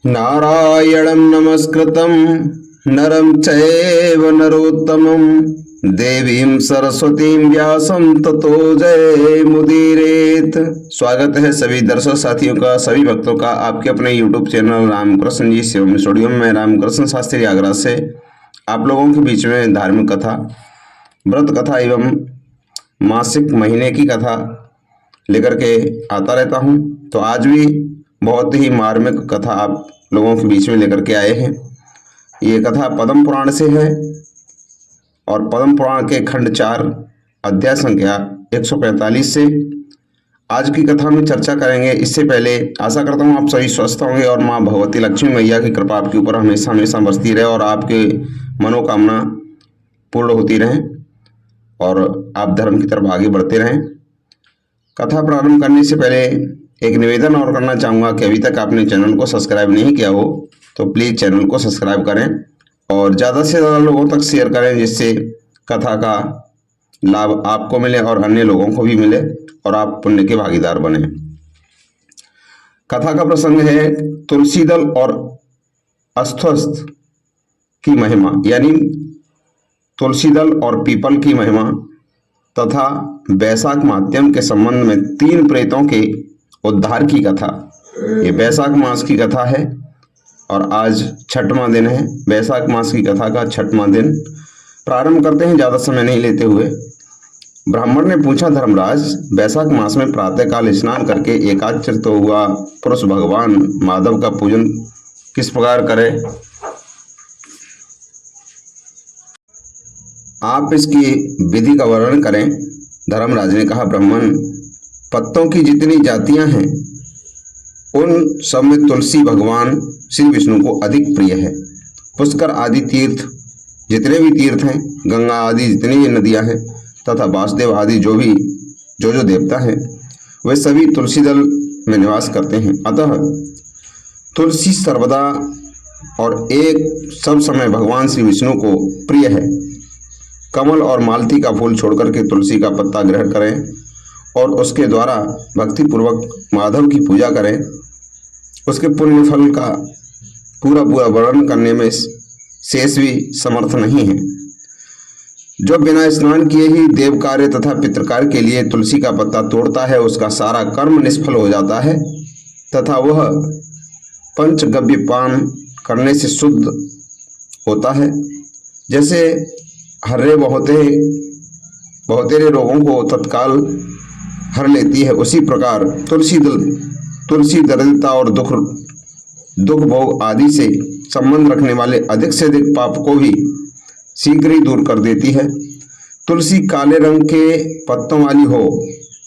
नारायणं नमस्कृतं नरं चैव नरोत्तमं देवीं सरस्वतीं व्यासं ततो जय मुदीरेत। स्वागत है सभी दर्शक साथियों का, सभी भक्तों का आपके अपने YouTube चैनल रामकृष्ण जी शिवम स्टूडियो में। रामकृष्ण शास्त्री आगरा से आप लोगों के बीच में धार्मिक कथा, व्रत कथा एवं मासिक महीने की कथा लेकर के आता रहता हूं। तो आज भी बहुत ही मार्मिक कथा आप लोगों के बीच में लेकर के आए हैं। ये कथा पद्म पुराण से है और पद्म पुराण के खंड 4 अध्याय संख्या 145 से आज की कथा में चर्चा करेंगे। इससे पहले आशा करता हूँ आप सभी स्वस्थ होंगे और माँ भगवती लक्ष्मी मैया की कृपा आपके ऊपर हमेशा हमेशा बरसती रहे और आपके मनोकामना पूर्ण होती रहे और आप धर्म की तरफ आगे बढ़ते रहें। कथा प्रारंभ करने से पहले एक निवेदन और करना चाहूँगा कि अभी तक आपने चैनल को सब्सक्राइब नहीं किया हो तो प्लीज़ चैनल को सब्सक्राइब करें और ज़्यादा से ज़्यादा लोगों तक शेयर करें, जिससे कथा का लाभ आपको मिले और अन्य लोगों को भी मिले और आप पुण्य के भागीदार बने। कथा का प्रसंग है तुलसी दल और अश्वत्थ की महिमा, यानी तुलसी दल और पीपल की महिमा तथा वैशाख माध्यम के संबंध में 3 प्रेतों के उद्धार की कथा। ये वैशाख मास की कथा है और आज 6वां दिन है। वैशाख मास की कथा का 6वां दिन प्रारंभ करते हैं, ज़्यादा समय नहीं लेते हुए। ब्राह्मण ने पूछा, धर्मराज, वैशाख मास में प्रातःकाल स्नान करके एकाचरित हुआ पुरुष भगवान माधव का पूजन किस प्रकार करे? आप इसकी विधि का वर्णन करें। धर्मराज ने कहा, ब्राह्मण, पत्तों की जितनी जातियां हैं उन सब में तुलसी भगवान श्री विष्णु को अधिक प्रिय है। पुष्कर आदि तीर्थ जितने भी तीर्थ हैं, गंगा आदि जितनी भी नदियां हैं तथा वासुदेव आदि जो देवता हैं, वे सभी तुलसी दल में निवास करते हैं। अतः तुलसी सर्वदा और एक सब समय भगवान श्री विष्णु को प्रिय है। कमल और मालती का फूल छोड़कर के तुलसी का पत्ता ग्रहण करें और उसके द्वारा भक्ति पूर्वक माधव की पूजा करें। उसके पुण्य फल का पूरा वर्णन करने में शेष भी समर्थ नहीं है। जो बिना स्नान किए ही देव कार्य तथा पितृ कार्य के लिए तुलसी का पत्ता तोड़ता है, उसका सारा कर्म निष्फल हो जाता है तथा वह पंचगव्य पान करने से शुद्ध होता है। जैसे हर्रे बहुतेरे रोगों को तत्काल हर लेती है, उसी प्रकार तुलसी दरिद्रता और दुख भोग आदि से संबंध रखने वाले अधिक से अधिक पाप को भी शीघ्र ही दूर कर देती है। तुलसी काले रंग के पत्तों वाली हो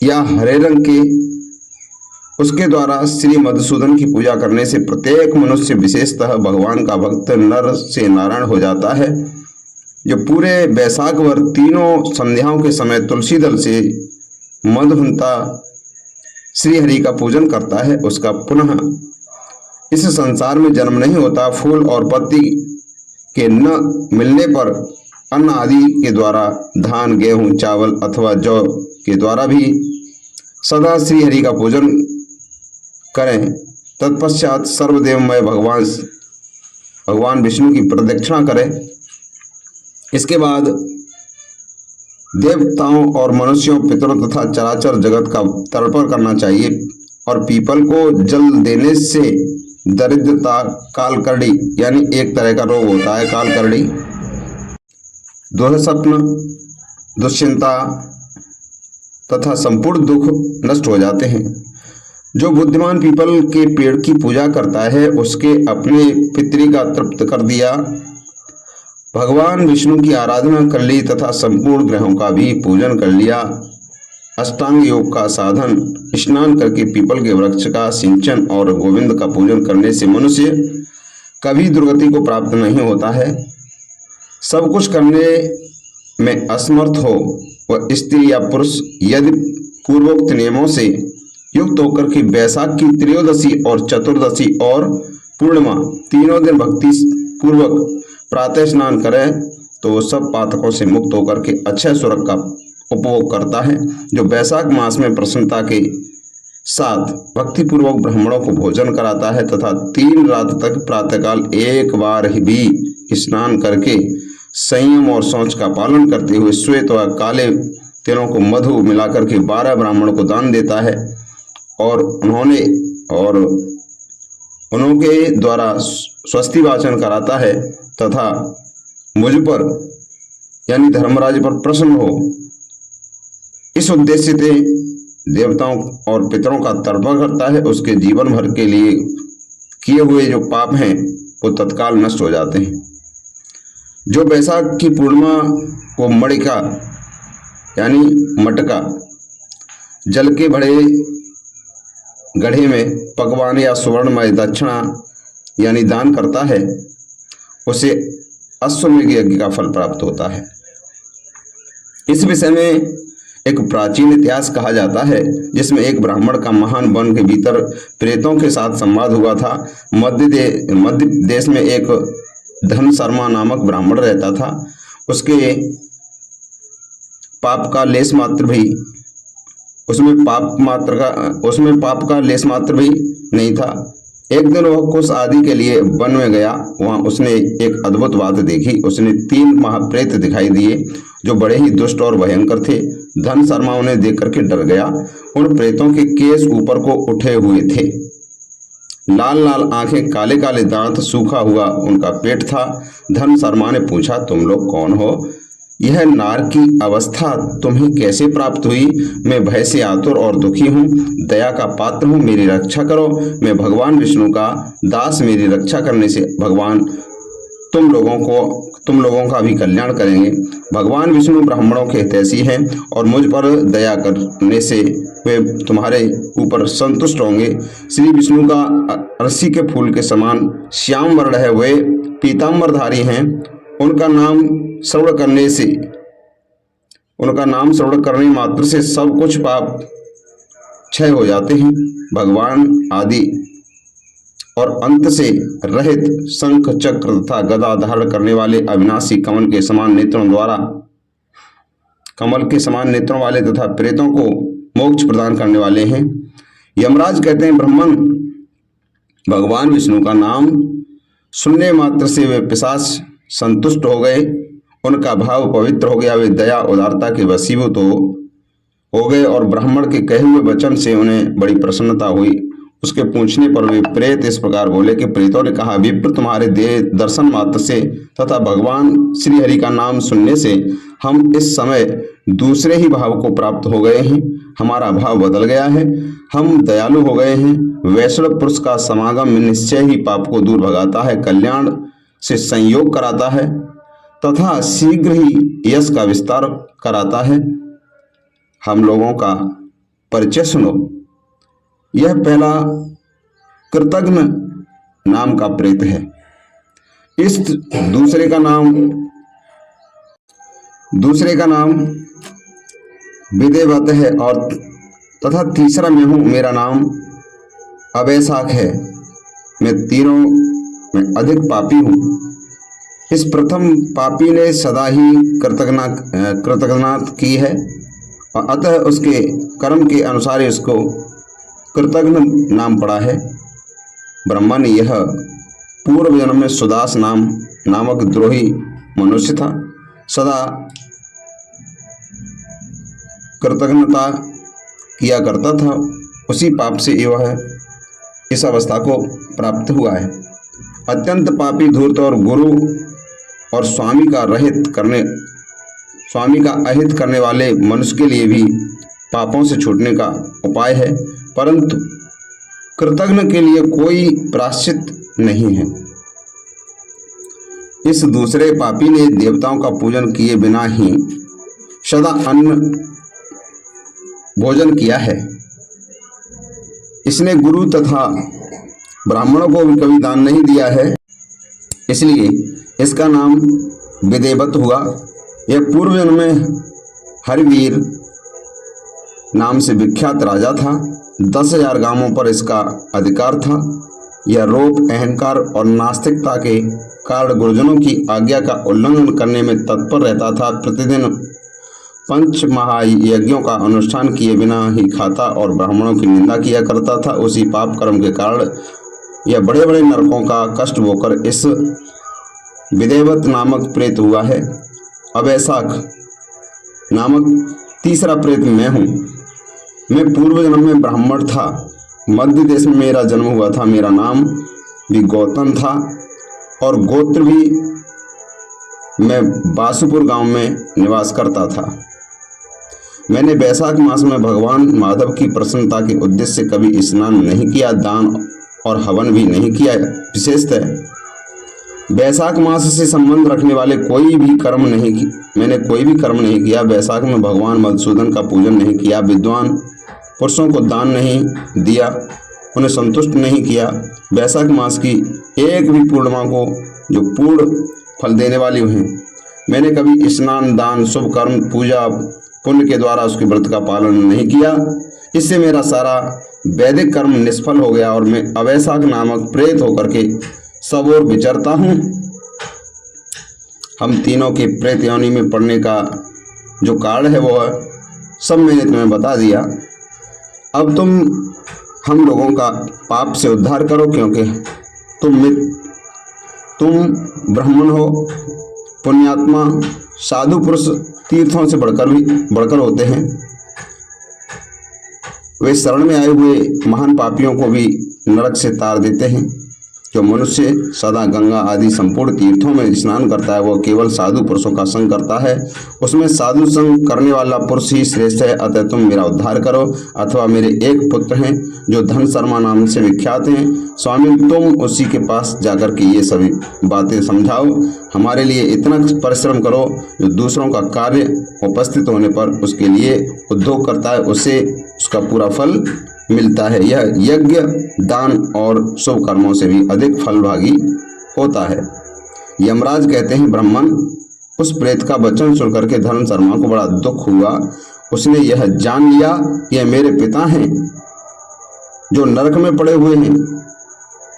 या हरे रंग के, उसके द्वारा श्री मधुसूदन की पूजा करने से प्रत्येक मनुष्य, विशेषतः भगवान का भक्त, नर से नारायण हो जाता है। जो पूरे वैशाख भर तीनों संध्याओं के समय तुलसी दल से मधुहंता श्री हरि का पूजन करता है, उसका पुनः इस संसार में जन्म नहीं होता। फूल और पत्ती के न मिलने पर अन्न आदि के द्वारा, धान, गेहूं, चावल अथवा जौ के द्वारा भी सदा श्री हरि का पूजन करें। तत्पश्चात सर्वदेवमय भगवान विष्णु की प्रदक्षिणा करें। इसके बाद देवताओं और मनुष्यों, पितरों तथा चराचर जगत का तर्पण करना चाहिए और पीपल को जल देने से दरिद्रता, कालकर्णी, यानी एक तरह का रोग होता है कालकर्णी, दुःस्वप्न, दुश्चिंता तथा संपूर्ण दुख नष्ट हो जाते हैं। जो बुद्धिमान पीपल के पेड़ की पूजा करता है, उसके अपने पितरी का तृप्त कर दिया। भगवान विष्णु की आराधना कर ली तथा संपूर्ण ग्रहों का भी पूजन कर लिया। अष्टांग योग का साधन, स्नान करके पीपल के वृक्ष का सिंचन और गोविंद का पूजन करने से मनुष्य कभी दुर्गति को प्राप्त नहीं होता है। सब कुछ करने में असमर्थ हो वह स्त्री या पुरुष यदि पूर्वोक्त नियमों से युक्त होकर के वैशाख की त्रयोदशी और चतुर्दशी और पूर्णिमा तीनों दिन भक्ति पूर्वक प्रातः स्नान करें तो वो सब पातकों से मुक्त होकर के अक्षय स्वर्ग का उपभोग करता है। जो वैशाख मास में प्रसन्नता के 7 भक्ति पूर्वक ब्राह्मणों को भोजन कराता है तथा 3 रात तक प्रातःकाल एक बार भी स्नान करके संयम और शौच का पालन करते हुए श्वेत व काले तिलों को मधु मिलाकर के 12 ब्राह्मणों को दान देता है और उनके द्वारा स्वस्ति वाचन कराता है तथा मुझ पर यानी धर्मराज पर प्रसन्न हो, इस उद्देश्य से देवताओं और पितरों का तर्पण करता है। उसके जीवन भर के लिए किए हुए जो पाप हैं वो तत्काल नष्ट हो जाते हैं। जो बैसाख की पूर्णिमा को मड़िका यानी मटका जल के बड़े गढ़े में पकवान या सुवर्णमय दक्षिणा यानी दान करता है, उसे अश्वमेध यज्ञ का फल प्राप्त होता है। इस विषय में एक प्राचीन इतिहास कहा जाता है जिसमें एक ब्राह्मण का महान वन के भीतर प्रेतों के साथ संवाद हुआ था। मध्य देश में एक धन शर्मा नामक ब्राह्मण रहता था। उसके पाप का लेस मात्र भी उसमें पाप का लेस मात्र भी नहीं था। एक दिन वह कुश आदि के लिए वन में गया। वहां उसने एक अद्भुत बात देखी। उसने 3 महाप्रेत दिखाई दिए जो बड़े ही दुष्ट और भयंकर थे। धन शर्मा उन्हें देख करके डर गया। उन प्रेतों के केस ऊपर को उठे हुए थे, लाल लाल आंखें, काले काले दांत, सूखा हुआ उनका पेट था। धन शर्मा ने पूछा, तुम लोग कौन हो? यह नार की अवस्था तुम्हें कैसे प्राप्त हुई? मैं भय से आतुर और दुखी हूँ, दया का पात्र हूँ, मेरी रक्षा करो। मैं भगवान विष्णु का दास, मेरी रक्षा करने से भगवान तुम लोगों का भी कल्याण करेंगे। भगवान विष्णु ब्राह्मणों के हितैषी हैं और मुझ पर दया करने से वे तुम्हारे ऊपर संतुष्ट होंगे। श्री विष्णु का अरसी के फूल के समान श्याम वर्ण है, वे पीताम्बरधारी हैं। उनका नाम श्रवण करने मात्र से सब कुछ पाप क्षय हो जाते हैं। भगवान आदि और अंत से रहित शंख चक्र तथा गदा धारण करने वाले अविनाशी कमल के समान नेत्रों वाले तथा प्रेतों को मोक्ष प्रदान करने वाले हैं। यमराज कहते हैं, ब्राह्मण भगवान विष्णु का नाम सुनने मात्र से वे पिशाच संतुष्ट हो गए, उनका भाव पवित्र हो गया, वे दया उदारता के वशीभूत हो गए और ब्राह्मण के कहे हुए वचन से उन्हें बड़ी प्रसन्नता हुई। उसके पूछने पर वे प्रेत इस प्रकार बोले कि प्रेतों ने कहा, विप्र, तुम्हारे दर्शन मात्र से तथा भगवान श्री हरि का नाम सुनने से हम इस समय दूसरे ही भाव को प्राप्त हो गए हैं। हमारा भाव बदल गया है, हम दयालु हो गए हैं। वैष्णव पुरुष का समागम निश्चय ही पाप को दूर भगाता है, कल्याण से संयोग कराता है तथा शीघ्र ही यश का विस्तार कराता है। हम लोगों का परिचय सुनो। यह पहला कृतघ्न नाम का प्रेत है। इस दूसरे का नाम विदेवत है और तथा तीसरा मैं हूँ, मेरा नाम अवैसाख है। मैं तीनों में अधिक पापी हूँ। इस प्रथम पापी ने सदा ही कृतघ्नात की है और अतः उसके कर्म के अनुसार इसको कृतघ्न नाम पड़ा है। ब्रह्मा ने यह पूर्व जन्म में सुदास नामक द्रोही मनुष्य था, सदा कृतघ्नता किया करता था। उसी पाप से यह इस अवस्था को प्राप्त हुआ है। अत्यंत पापी, धूर्त और गुरु और स्वामी का अहित करने वाले मनुष्य के लिए भी पापों से छूटने का उपाय है, परंतु कृतघ्न के लिए कोई प्रायश्चित नहीं है। इस दूसरे पापी ने देवताओं का पूजन किए बिना ही सदा अन्न भोजन किया है। इसने गुरु तथा ब्राह्मणों को भी कभी दान नहीं दिया है, इसलिए इसका नाम विदेवत हुआ। यह पूर्व जन्म में हरिवीर नाम से विख्यात राजा था। 10,000 गांवों पर इसका अधिकार था। यह रोप, अहंकार और नास्तिकता के कारण गुरुजनों की आज्ञा का उल्लंघन करने में तत्पर रहता था। प्रतिदिन पंच महायज्ञों का अनुष्ठान किए बिना ही खाता और ब्राह्मणों की निंदा किया करता था। उसी पाप कर्म के कारण यह बड़े बड़े नरकों का कष्ट होकर इस विदेवत नामक प्रेत हुआ है। अवैशाख नामक तीसरा प्रेत मैं हूँ। मैं पूर्व जन्म में ब्राह्मण था। मध्य देश में मेरा जन्म हुआ था। मेरा नाम भी गौतम था और गोत्र भी मैं बासुपुर गांव में निवास करता था। मैंने वैशाख मास में भगवान माधव की प्रसन्नता के उद्देश्य से कभी स्नान नहीं किया, दान और हवन भी नहीं किया। विशेषतः वैशाख मास से संबंध रखने वाले मैंने कोई भी कर्म नहीं किया। वैशाख में भगवान मधुसूदन का पूजन नहीं किया, विद्वान पुरुषों को दान नहीं दिया, उन्हें संतुष्ट नहीं किया। वैशाख मास की एक भी पूर्णिमा को जो पूर्ण फल देने वाली हैं, मैंने कभी स्नान, दान, शुभ कर्म, पूजा पुण्य के द्वारा उसके व्रत का पालन नहीं किया। इससे मेरा सारा वैदिक कर्म निष्फल हो गया और मैं अवैशाख नामक प्रेत होकर के सब ओर विचरता हूँ। हम तीनों के प्रेत योनि में पड़ने का जो कारण है वो सब मैंने तुम्हें बता दिया। अब तुम हम लोगों का पाप से उद्धार करो, क्योंकि तुम ब्राह्मण हो, पुण्यात्मा, साधु पुरुष तीर्थों से बढ़कर होते हैं। वे शरण में आए हुए महान पापियों को भी नरक से तार देते हैं। जो मनुष्य सदा गंगा आदि संपूर्ण तीर्थों में स्नान करता है वह केवल साधु पुरुषों का संग करता है। उसमें साधु संग करने वाला पुरुष ही श्रेष्ठ है। अतः तुम मेरा उद्धार करो। अथवा मेरे एक पुत्र हैं जो धन शर्मा नाम से विख्यात हैं। स्वामी, तुम उसी के पास जाकर के ये सभी बातें समझाओ। हमारे लिए इतना परिश्रम करो जो दूसरों का कार्य उपस्थित होने पर उसके लिए उद्योग करता है, उसे उसका पूरा फल मिलता है। यह यज्ञ, दान और शुभ कर्मों से भी अधिक फलभागी होता है। यमराज कहते हैं, ब्राह्मण, उस प्रेत का वचन सुनकर के धर्म शर्मा को बड़ा दुख हुआ। उसने यह जान लिया कि यह मेरे पिता हैं जो नरक में पड़े हुए हैं।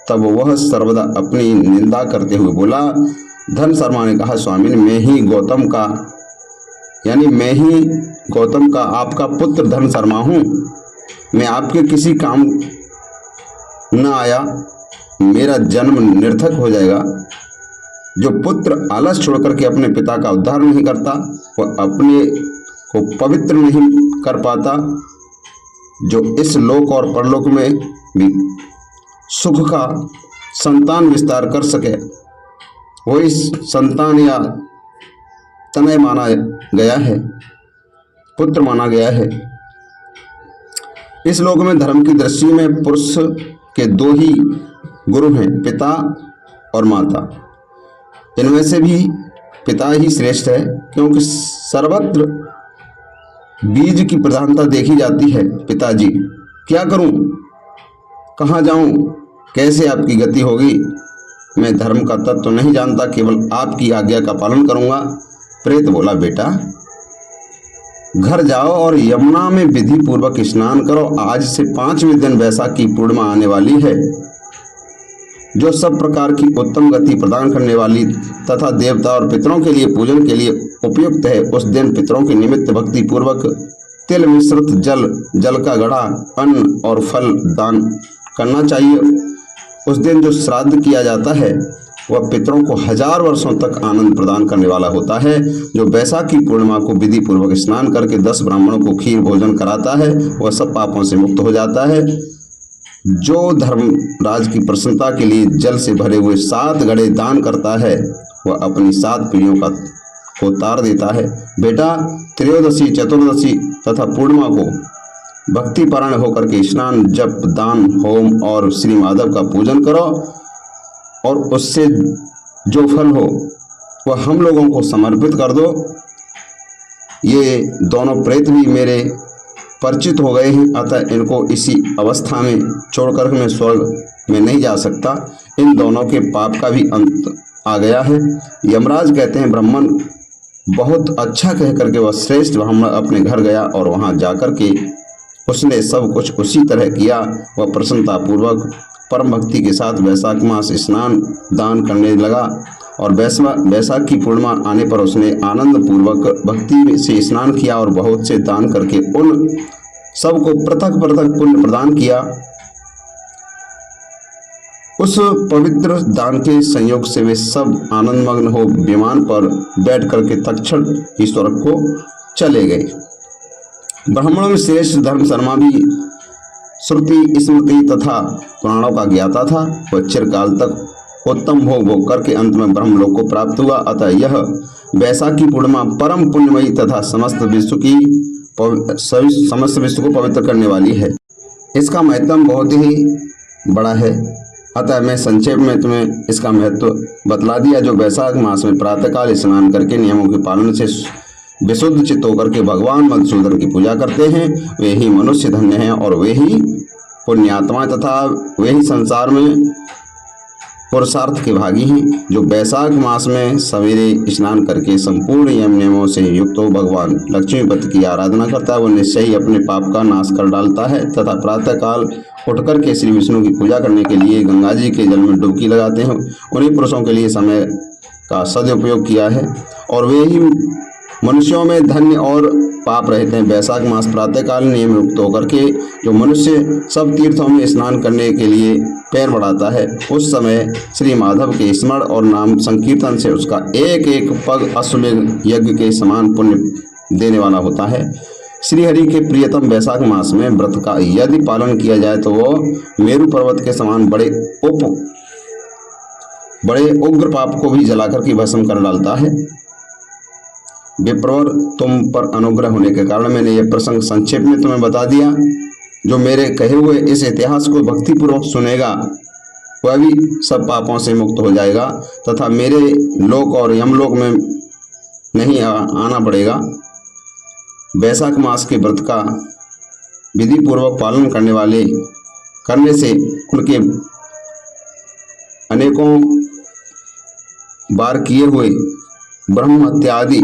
तब वह सर्वदा अपनी निंदा करते हुए बोला। धन शर्मा ने कहा, स्वामी, मैं ही गौतम का आपका पुत्र धन शर्मा हूँ। मैं आपके किसी काम न आया, मेरा जन्म निरर्थक हो जाएगा। जो पुत्र आलस छोड़कर के अपने पिता का उद्धार नहीं करता, वह अपने को पवित्र नहीं कर पाता। जो इस लोक और परलोक में भी सुख का संतान विस्तार कर सके, वही संतान या तनय माना गया है, पुत्र माना गया है। इस लोक में धर्म की दृष्टि में पुरुष के दो ही गुरु हैं, पिता और माता। इनमें से भी पिता ही श्रेष्ठ है, क्योंकि सर्वत्र बीज की प्रधानता देखी जाती है। पिताजी, क्या करूं, कहाँ जाऊं, कैसे आपकी गति होगी? मैं धर्म का तत्व तो नहीं जानता, केवल आपकी आज्ञा का पालन करूंगा। प्रेत बोला, बेटा घर जाओ और यमुना में विधि पूर्वक स्नान करो। आज से 5वें दिन वैशाख की पूर्णिमा आने वाली है, जो सब प्रकार की उत्तम गति प्रदान करने वाली तथा देवता और पितरों के लिए पूजन के लिए उपयुक्त है। उस दिन पितरों के निमित्त भक्ति पूर्वक तिल मिश्रित जल का घड़ा, अन्न और फल दान करना चाहिए। उस दिन जो श्राद्ध किया जाता है वह पितरों को 1000 वर्षों तक आनंद प्रदान करने वाला होता है। जो वैशाख की पूर्णिमा को विधि पूर्वक स्नान करके 10 ब्राह्मणों को खीर भोजन कराता है वह सब पापों से मुक्त हो जाता है। जो धर्मराज की प्रसन्नता के लिए जल से भरे हुए 7 घड़े दान करता है वह अपनी 7 पीढ़ियों को तार देता है। बेटा, त्रयोदशी, चतुर्दशी तथा पूर्णिमा को भक्ति परायण होकर के स्नान, जप, दान, होम और श्री माधव का पूजन करो और उससे जो फल हो वह हम लोगों को समर्पित कर दो। ये दोनों प्रेत भी मेरे परिचित हो गए हैं, अतः इनको इसी अवस्था में छोड़कर मैं स्वर्ग में नहीं जा सकता। इन दोनों के पाप का भी अंत आ गया है। यमराज कहते हैं, ब्राह्मण, बहुत अच्छा कहकर के वह श्रेष्ठ ब्राह्मण अपने घर गया और वहां जाकर के उसने सब कुछ उसी तरह किया। वह प्रसन्नता पूर्वक परम भक्ति के साथ वैशाख मास स्नान दान करने लगा और वैशाख की पूर्णिमा आने पर उसने आनंद पूर्वक भक्ति से स्नान किया और बहुत से दान करके उन सबको पृथक पृथक पुण्य प्रदान किया। उस पवित्र दान के संयोग से वे सब आनंदमग्न हो विमान पर बैठ करके तत्क्षण ईश्वर को चले गए। ब्राह्मणों में श्रेष्ठ धर्म शर्मा भी श्रुति स्मृति तथा पुराणों का ज्ञाता था। वह चिरकाल तक उत्तम भोग करके अंत में ब्रह्मलोक को प्राप्त हुआ। अतः यह वैशाख की पूर्णिमा परम पुण्यमयी तथा समस्त विश्व को पवित्र करने वाली है। इसका महत्व बहुत ही बड़ा है। अतः मैं संक्षेप में तुम्हें इसका महत्व बतला दिया। जो वैशाख मास में प्रातःकाल स्नान करके नियमों के पालन से विशुद्ध चित्त होकर के भगवान मधुसूदन की पूजा करते हैं, वे ही मनुष्य धन्य हैं और वे ही पुण्यात्मा तथा वे ही संसार में पुरुषार्थ के भागी हैं। जो वैशाख मास में सवेरे स्नान करके संपूर्ण यम नियमों से युक्त हो भगवान लक्ष्मीपति की आराधना करता है, वो निश्चय ही अपने पाप का नाश कर डालता है तथा प्रातःकाल उठकर के श्री विष्णु की पूजा करने के लिए गंगा जी के जल में डुबकी लगाते हैं। उन्हीं पुरुषों के लिए समय का सदुपयोग किया है और वे ही मनुष्यों में धन्य और पाप रहते हैं। वैशाख मास प्रातःकाल नियम युक्त होकर के जो मनुष्य सब तीर्थों में स्नान करने के लिए पैर बढ़ाता है, उस समय श्री माधव के स्मरण और नाम संकीर्तन से उसका एक एक पग अश्वमेध यज्ञ के समान पुण्य देने वाला होता है। श्री हरि के प्रियतम वैशाख मास में व्रत का यदि पालन किया जाए तो वह मेरु पर्वत के समान बड़े उग्र पाप को भी जलाकर के भस्म कर डालता है। विप्रवर, तुम पर अनुग्रह होने के कारण मैंने यह प्रसंग संक्षेप में तुम्हें बता दिया। जो मेरे कहे हुए इस इतिहास को भक्तिपूर्वक सुनेगा वह भी सब पापों से मुक्त हो जाएगा तथा मेरे लोक और यमलोक में नहीं आना पड़ेगा। वैशाख मास के व्रत का विधि पूर्वक पालन करने से उनके अनेकों बार किए हुए ब्रह्म हत्या आदि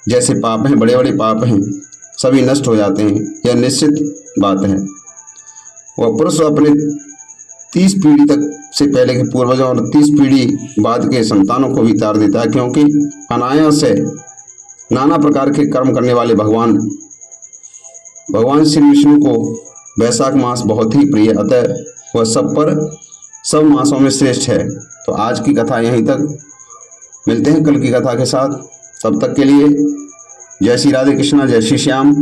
जैसे पाप हैं, बड़े बड़े पाप हैं, सभी नष्ट हो जाते हैं। यह निश्चित बात है। वह पुरुष अपने 30 पीढ़ी तक से पहले के पूर्वजों और 30 पीढ़ी बाद के संतानों को भी तार देता है, क्योंकि अनायास से नाना प्रकार के कर्म करने वाले भगवान श्री विष्णु को वैशाख मास बहुत ही प्रिय, अतः वह सब मासों में श्रेष्ठ है। तो आज की कथा यहीं तक, मिलते हैं कल की कथा के साथ। तब तक के लिए जय श्री राधे कृष्णा, जय श्री श्याम।